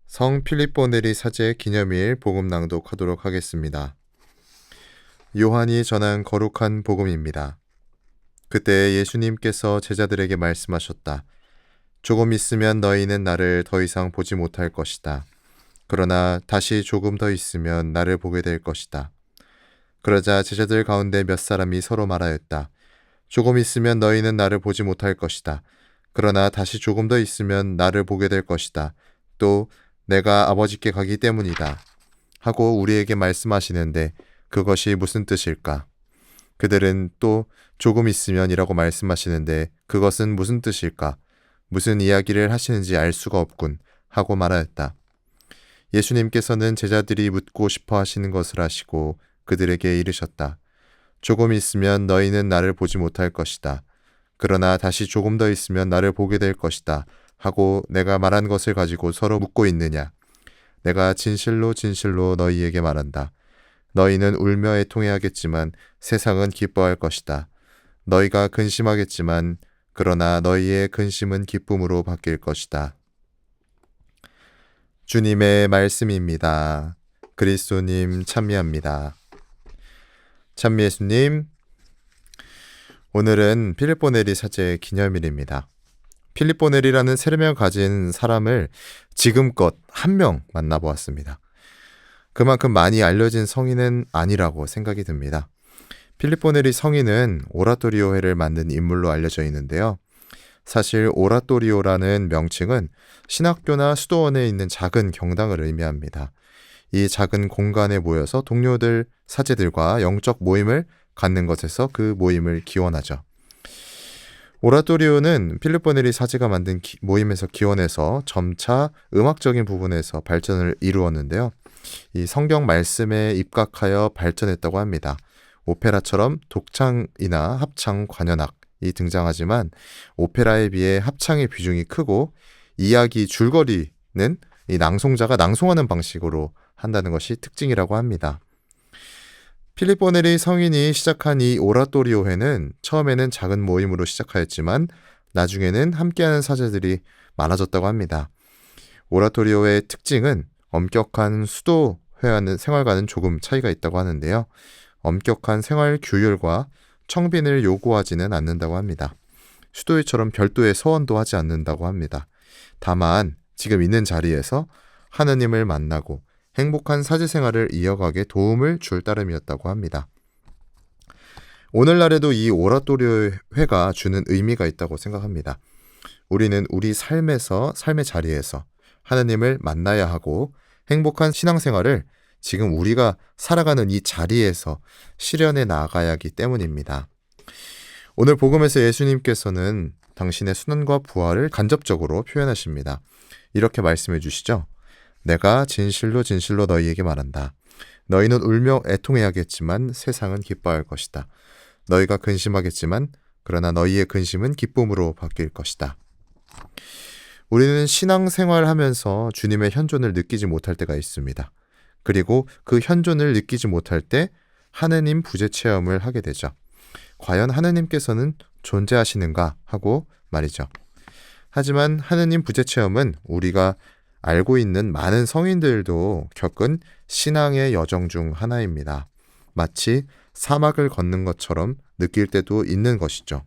성 필립보 네리 사제 기념일 복음 낭독하도록 하겠습니다. 요한이 전한 거룩한 복음입니다. 그때 예수님께서 제자들에게 말씀하셨다. 조금 있으면 너희는 나를 더 이상 보지 못할 것이다. 그러나 다시 조금 더 있으면 나를 보게 될 것이다. 그러자 제자들 가운데 몇 사람이 서로 말하였다. 조금 있으면 너희는 나를 보지 못할 것이다. 그러나 다시 조금 더 있으면 나를 보게 될 것이다. 또 내가 아버지께 가기 때문이다. 하고 우리에게 말씀하시는데 그것이 무슨 뜻일까? 그들은 또 조금 있으면이라고 말씀하시는데 그것은 무슨 뜻일까? 무슨 이야기를 하시는지 알 수가 없군. 하고 말하였다. 예수님께서는 제자들이 묻고 싶어 하시는 것을 아시고 그들에게 이르셨다. 조금 있으면 너희는 나를 보지 못할 것이다. 그러나 다시 조금 더 있으면 나를 보게 될 것이다. 하고 내가 말한 것을 가지고 서로 묻고 있느냐? 내가 진실로 진실로 너희에게 말한다. 너희는 울며 애통해하겠지만 세상은 기뻐할 것이다. 너희가 근심하겠지만 그러나 너희의 근심은 기쁨으로 바뀔 것이다. 주님의 말씀입니다. 그리스도님 참미합니다. 참미 예수님, 오늘은 필립보 네리 사제 기념일입니다. 필립보 네리라는 세례명을 가진 사람을 지금껏 한 명 만나보았습니다. 그만큼 많이 알려진 성인은 아니라고 생각이 듭니다. 필립보 네리 성인은 오라토리오회를 만든 인물로 알려져 있는데요. 사실 오라토리오라는 명칭은 신학교나 수도원에 있는 작은 경당을 의미합니다. 이 작은 공간에 모여서 동료들, 사제들과 영적 모임을 갖는 것에서 그 모임을 기원하죠. 오라토리오는 필립보 네리 사제가 만든 모임에서 기원해서 점차 음악적인 부분에서 발전을 이루었는데요. 이 성경 말씀에 입각하여 발전했다고 합니다. 오페라처럼 독창이나 합창, 관현악이 등장하지만 오페라에 비해 합창의 비중이 크고 이야기 줄거리는 이 낭송자가 낭송하는 방식으로 한다는 것이 특징이라고 합니다. 필립보 네리 성인이 시작한 이 오라토리오회는 처음에는 작은 모임으로 시작하였지만 나중에는 함께하는 사제들이 많아졌다고 합니다. 오라토리오의 특징은 엄격한 수도회와는 생활과는 조금 차이가 있다고 하는데요. 엄격한 생활 규율과 청빈을 요구하지는 않는다고 합니다. 수도회처럼 별도의 서원도 하지 않는다고 합니다. 다만 지금 있는 자리에서 하느님을 만나고 행복한 사제 생활을 이어가게 도움을 줄 따름이었다고 합니다. 오늘날에도 이 오라토리오회가 주는 의미가 있다고 생각합니다. 우리는 우리 삶의 자리에서 하느님을 만나야 하고 행복한 신앙생활을 지금 우리가 살아가는 이 자리에서 실현해 나가야 하기 때문입니다. 오늘 복음에서 예수님께서는 당신의 순환과 부활을 간접적으로 표현하십니다. 이렇게 말씀해 주시죠. 내가 진실로 진실로 너희에게 말한다. 너희는 울며 애통해야겠지만 세상은 기뻐할 것이다. 너희가 근심하겠지만 그러나 너희의 근심은 기쁨으로 바뀔 것이다. 우리는 신앙생활하면서 주님의 현존을 느끼지 못할 때가 있습니다. 그리고 그 현존을 느끼지 못할 때 하느님 부재 체험을 하게 되죠. 과연 하느님께서는 존재하시는가 하고 말이죠. 하지만 하느님 부재 체험은 우리가 알고 있는 많은 성인들도 겪은 신앙의 여정 중 하나입니다. 마치 사막을 걷는 것처럼 느낄 때도 있는 것이죠.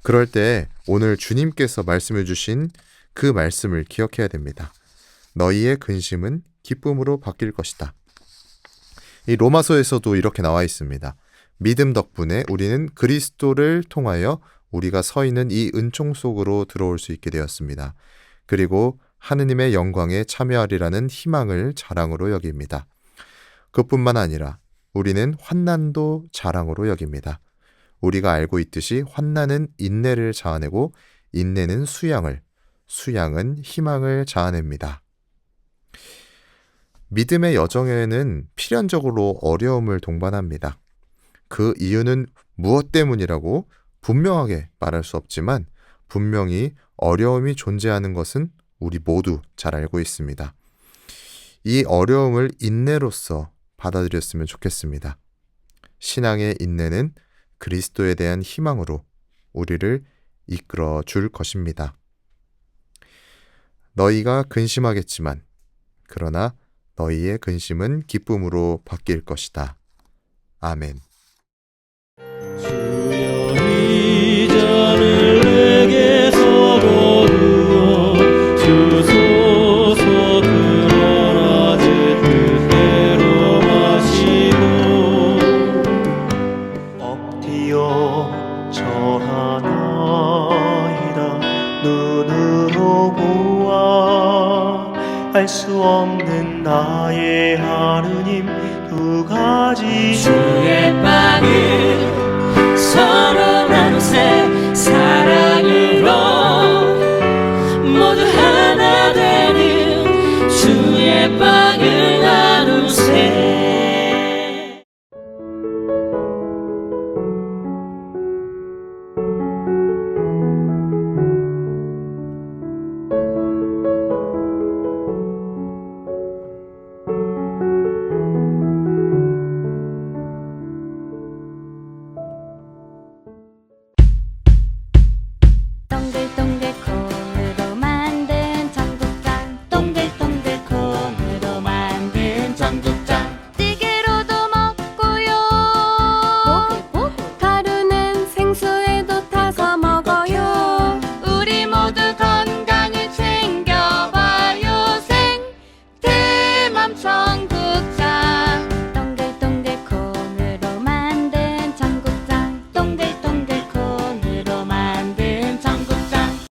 그럴 때 오늘 주님께서 말씀해 주신 그 말씀을 기억해야 됩니다. 너희의 근심은 기쁨으로 바뀔 것이다. 이 로마서에서도 이렇게 나와 있습니다. 믿음 덕분에 우리는 그리스도를 통하여 우리가 서 있는 이 은총 속으로 들어올 수 있게 되었습니다. 그리고 하느님의 영광에 참여하리라는 희망을 자랑으로 여깁니다. 그뿐만 아니라 우리는 환난도 자랑으로 여깁니다. 우리가 알고 있듯이 환난은 인내를 자아내고 인내는 수양은 희망을 자아냅니다. 믿음의 여정에는 필연적으로 어려움을 동반합니다. 그 이유는 무엇 때문이라고 분명하게 말할 수 없지만 분명히 어려움이 존재하는 것은 우리 모두 잘 알고 있습니다. 이 어려움을 인내로서 받아들였으면 좋겠습니다. 신앙의 인내는 그리스도에 대한 희망으로 우리를 이끌어 줄 것입니다. 너희가 근심하겠지만 그러나 너희의 근심은 기쁨으로 바뀔 것이다. 아멘. 주여 이 잔을 내게서 거두어 주소서. 그러나 제 뜻대로 마시고 엎드려 절하나이다. 눈으로 보아 알 수 없는 나의 하느님 두 가지 주의 빵을 서로